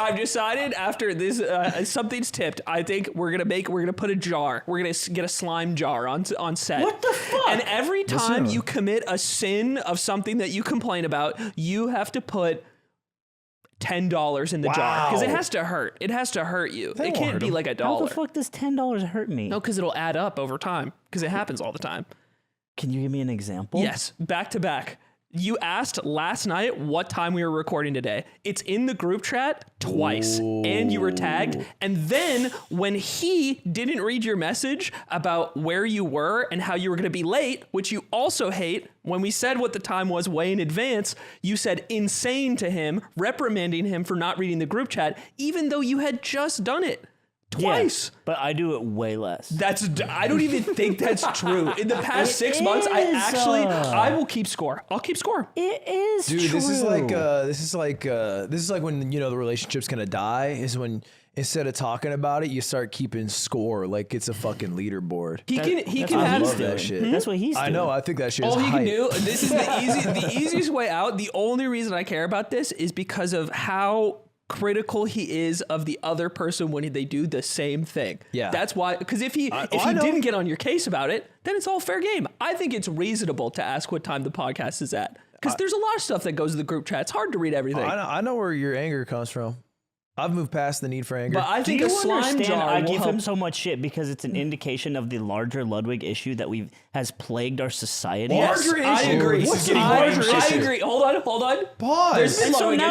I've decided after this, something's tipped. I think we're gonna put a jar. We're gonna get a slime jar on set. What the fuck? And every time you commit a sin of something that you complain about, you have to put $10 in the jar because it has to hurt. It has to hurt you. It can't be like $1. How the fuck does $10 hurt me? No, because it'll add up over time because it happens all the time. Can you give me an example? Yes, back to back. You asked last night what time we were recording today. It's in the group chat twice, and you were tagged. And then when he didn't read your message about where you were and how you were going to be late, which you also hate, when we said what the time was way in advance, you said insane to him, reprimanding him for not reading the group chat, even though you had just done it. Twice. Yeah, but I do it way less. I don't even think that's true. In the past 6 months, I will keep score. I'll keep score. It is Dude, true. this is like when, you know, the relationship's gonna die is when instead of talking about it, you start keeping score like it's a fucking leaderboard. He can have that shit. That's what he's doing. I know. I think that shit is all he hype. can do. This is the easiest way out. The only reason I care about this is because of how critical he is of the other person when they do the same thing. Yeah, that's why. Because if he didn't get on your case about it, then it's all fair game. I think it's reasonable to ask what time the podcast is at because there's a lot of stuff that goes to the group chat. It's hard to read everything. I know where your anger comes from. I've moved past the need for anger. But I think a slime jar I will give help. him so much shit because it's an indication of the larger Ludwig issue that has plagued our society. Larger issue. I agree. I agree. Hold on. Pause. There's been So Ludwig now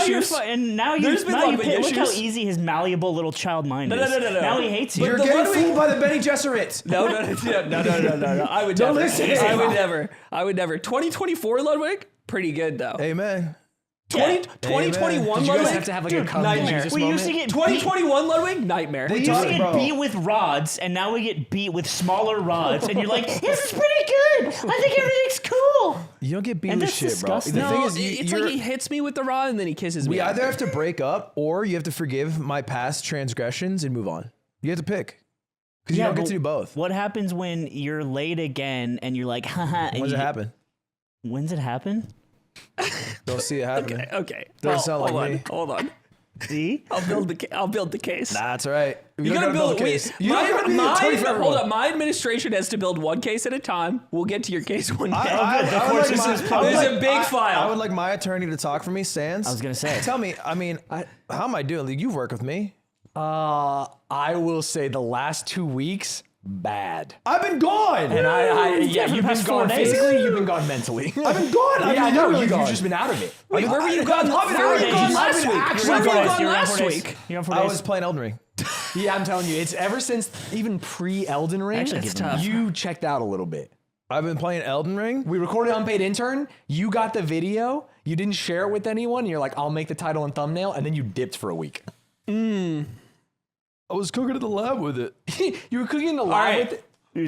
issues. look how easy his malleable little child mind is. No. Now he hates you. You're getting fooled by the Benny Gesserits. No. I would never. I would never. 2024 Ludwig, pretty good though. Amen. 2021 Did you Ludwig, guys have to have like a come to nightmare. Jesus We moment? used to get 2021 Ludwig, nightmare. We used to get beat with rods, and now we get beat with smaller rods, and you're like, this is pretty good. I think everything's cool. You don't get beat And with that's shit, disgusting. bro. The thing No, is, it's like he hits me with the rod and then he kisses me. we either have to break up or you have to forgive my past transgressions and move on. You have to pick. Because you don't get to do both. What happens when you're late again, and you're like, haha. When's it happen? When's it happen? Don't see it happening. Okay. Doesn't sound like me. Hold on. See? I'll build the case. That's right. You gotta build a case. You don't gotta be the attorney for everyone. Hold on. My administration has to build one case at a time. We'll get to your case one day. This is a big file. I would like my attorney to talk for me, Sans. I was gonna say. Tell me, how am I doing? Like, you've worked with me. I will say the last 2 weeks, bad. I've been gone. And Yeah, you've been gone physically, you've been gone mentally. I've been gone. Yeah, I know. You've gone. just been out of it. Wait, where were you gone? I've been out of it. last week? Where were you gone last week? You're on 4 I days. was playing Elden Ring. Yeah, I'm telling you, it's ever since even pre-Elden Ring, Actually, it's tough. you checked out a little bit. I've been playing Elden Ring. We recorded Unpaid Intern. You got the video. You didn't share it with anyone. You're like, I'll make the title and thumbnail, and then you dipped for a week. I was cooking at the lab with it. You were cooking in the lab with it?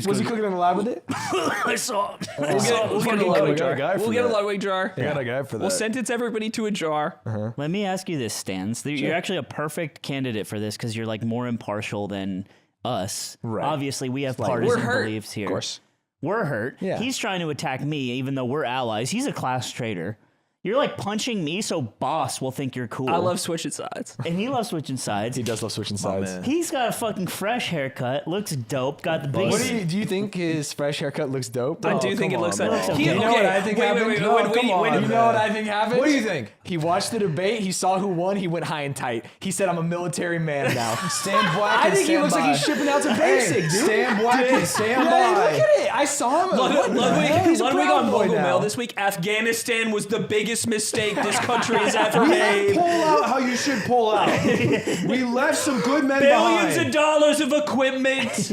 Was he cooking in the lab with it? I saw. We'll get a Ludwig jar. We'll get a Ludwig jar. I got a guy for that. We'll sentence everybody to a jar. Let me ask you this, Stans. You're actually a perfect candidate for this because you're like more impartial than us. Right. Obviously, we have partisan hurt. beliefs here. Of course. We're hurt. Yeah. He's trying to attack me, even though we're allies. He's a class traitor. You're like punching me, so boss will think you're cool. I love switching sides. And he loves switching sides. He does love switching sides. man. He's got a fucking fresh haircut. Looks dope. Got the big. What do you think his fresh haircut looks dope? I do think it come looks on, like. bro. You know what I think happened? Wait, come on, You know what I think happened? What do you think? He watched the debate. He saw who won. He went high and tight. He said, "I'm a military man now." Stand black I and think he stand looks like by. he's shipping out to basic, dude. Stand black and stand Yeah, by. look at it. I saw him. Ludwig on boy Mogul now. Mail this week. Afghanistan was the biggest mistake this country has ever We made. didn't pull out how you should pull out. We left some good men Billions behind. of dollars of equipment.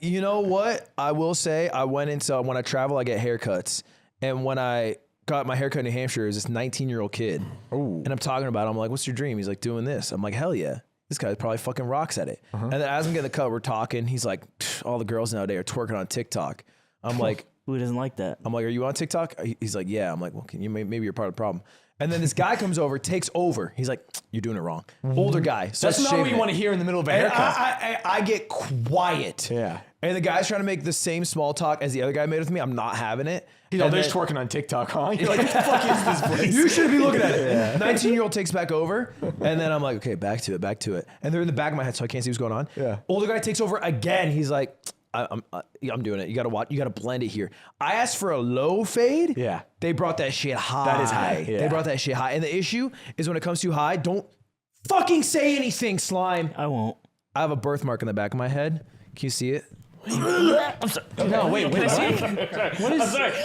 You know what? I will say, when I travel, I get haircuts. And when I got my haircut in New Hampshire, it was this 19-year-old kid. Ooh. And I'm talking about it. I'm like, what's your dream? He's like, doing this. I'm like, hell yeah. This guy probably fucking rocks at it. And then as I'm getting the cut, we're talking. He's like, all the girls nowadays are twerking on TikTok. I'm like, Who doesn't like that? are you on TikTok? He's like, yeah. I'm like, well, maybe you're part of the problem. And then this guy comes over, takes over. He's like, you're doing it wrong. Older guy. That's not what you want to hear in the middle of a haircut. I get quiet. Yeah. And the guy's trying to make the same small talk as the other guy made with me. I'm not having it. He's like, And they're then- just twerking on TikTok, huh? You're like, what the fuck is this place? You should be looking at it. 19-year-old takes back over, and then I'm like, okay, back to it. And they're in the back of my head, so I can't see what's going on. Yeah. Older guy takes over again. He's like, I'm doing it. You gotta watch. You gotta blend it here. I asked for a low fade. Yeah. They brought that shit high. That is high, yeah. They brought that shit high. And the issue is when it comes too high, don't fucking say anything, slime. I won't. I have a birthmark in the back of my head. Can you see it? I'm sorry. No, wait. I'm sorry.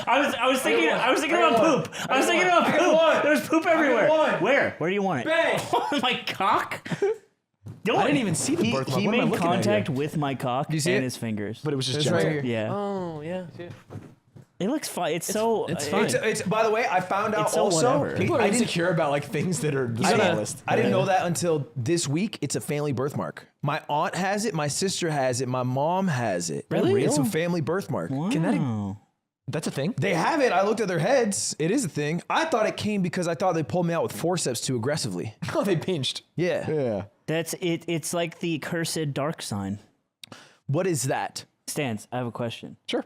I was thinking about poop. I was thinking about poop. There's poop everywhere. Where? Where do you want it? Bang! On my cock? I didn't even see the birthmark. He What am I made looking at contact here? with my cock you see and it? his fingers. But it was just It's gentle. right here. Yeah. Oh yeah. It looks fine. It's so. it's fine. It's by the way, I found out It's so also. whatever. People are I didn't insecure about like things that are the I smallest. didn't know that until this week. It's a family birthmark. My aunt has it. My sister has it. My mom has it. Really? It's a family birthmark. Can that? Oh. That's a thing. They have it. I looked at their heads. It is a thing. I thought it came because I thought they pulled me out with forceps too aggressively. Oh, they pinched. Yeah. Yeah. That's it. It's like the cursed dark sign. What is that? Stance, I have a question. Sure.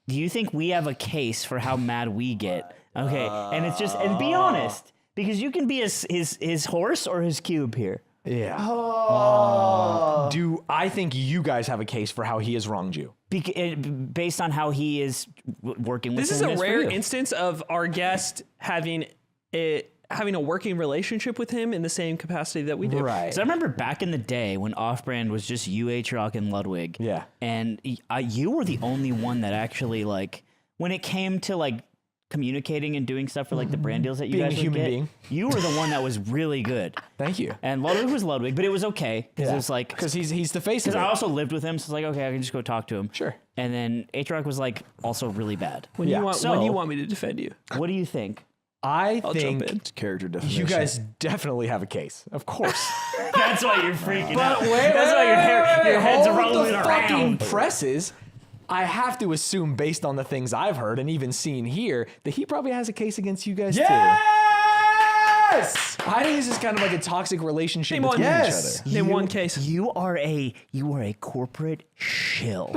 Do you think we have a case for how mad we get? Okay, and it's just and be honest, because you can be his horse or his cube here. Yeah. Do I think you guys have a case for how he has wronged you? Based on how he is working with This is him a as for rare you. instance of our guest having a working relationship with him in the same capacity that we do. Right. So I remember back in the day when Off-Brand was just you, H-Rock, and Ludwig. Yeah. And you were the only one that actually, like, when it came to, like, communicating and doing stuff for, like, the brand deals that you Being a guys would human get, being. you were the one that was really good. Thank you. And Ludwig was Ludwig, but it was okay. Because it was like... Because he's the face of Because it. I also lived with him, so it's like, okay, I can just go talk to him. Sure. And then H-Rock was, like, also really bad. When Yeah. you want So- when you want me to defend you, What do you think? I I'll jump in. think Character definition. you guys definitely have a case. Of course. That's why you're freaking out. Wait, That's why your head's hold rolling the around. fucking presses. I have to assume, based on the things I've heard and even seen here, that he probably has a case against you guys Yes! too. I think this is kind of like a toxic relationship Name one. between Yes. each other. name one case. You are a corporate shill.